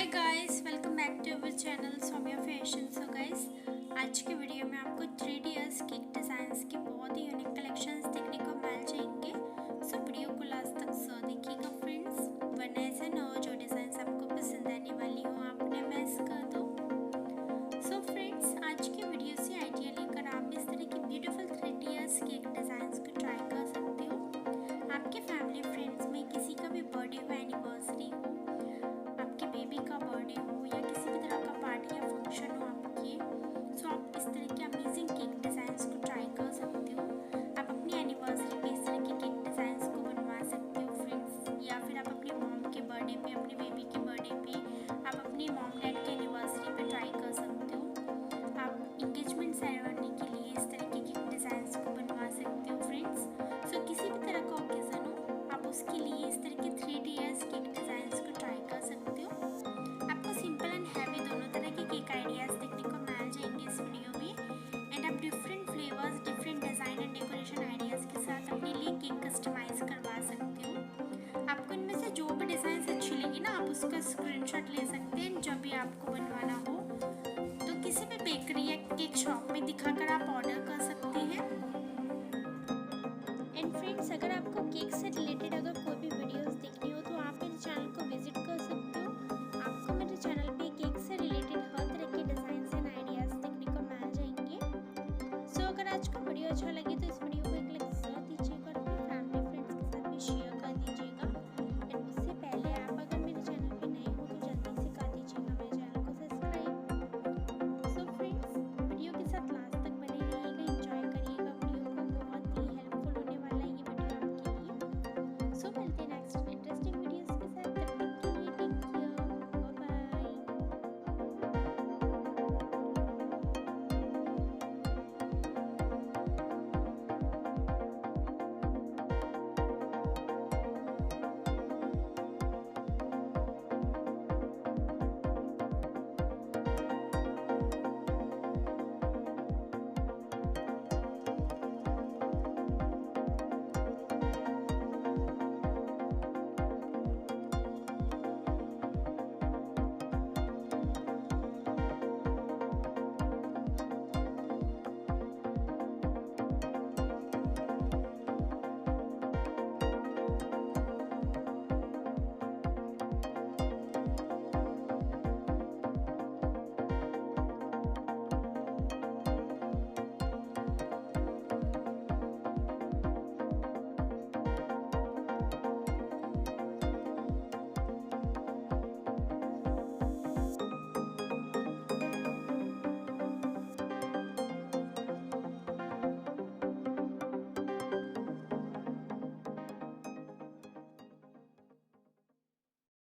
Hi guys, welcome back to our channel Saumya fashion. So guys, आज के video में आपको 3D केक डिज़ाइंस की बहुत ही यूनिक कलेक्शंस देखने को मिल जाएंगे। सो वीडियो को लास्ट तक देखिएगा फ्रेंड्स, वरना ऐसा ना हो जो डिज़ाइंस आपको पसंद आने वाली हो आपने मिस कर दो। सो फ्रेंड्स, आज की वीडियो से आइडिया लेकर आप इस तरह की ब्यूटीफुल 3D केक डिज़ाइंस को ट्राई कर सकते हो। आपके फैमिली फ्रेंड्स में किसी का भी बर्थडे हो, एनिवर्सरी हो, बेबी का बर्थडे हो या किसी भी तरह का पार्टी या फंक्शन हो आपके, सो आप इस तरह के अमेजिंग केक डिज़ाइंस को ट्राई कर सकते हो। आप अपनी एनिवर्सरी पे इस तरह के केक डिज़ाइंस को बनवा सकते हो फ्रेंड्स, या फिर आप अपनी मॉम के बर्थडे पे, अपने बेबी के बर्थडे पे, आप अपनी मॉम डैड के एनिवर्सरी पे ट्राई कर सकते हो। आप इंगेजमेंट सेरेमनी के लिए इस तरह के केक डिज़ाइंस को बनवा सकते हो फ्रेंड्स। सो किसी भी तरह का ओकेजन हो, आप उसके लिए इस तरह के 3D केक डिज़ाइंस को ट्राई कर सकते हो। सिंपल एंड हैवी दोनों तरह के केक आइडियाज़ देखने को मिल जाएंगे इस वीडियो में। एंड आप different flavours, different design and decoration ideas के साथ अपने लिए केक कस्टमाइज़ करवा सकते हो। आपको इनमें से जो भी डिज़ाइन अच्छी लगी ना, आप उसका स्क्रीनशॉट ले सकते हैं। जब भी आपको बनवाना हो तो किसी भी बेकरी या केक शॉप में दिखाकर आप ऑर्डर कर सकते हैं। एंड फ्रेंड्स, अगर आपको केक से रिलेटेड अगर कोई भी वीडियोज़ देखनी हो तो आप मेरे चैनल को विजिट कर सकते हो। आपको मेरे चैनल पे केक से रिलेटेड हर तरह के डिज़ाइन एंड आइडियाज़ देखने को मिल जाएंगे। सो अगर आज का वीडियो अच्छा लगे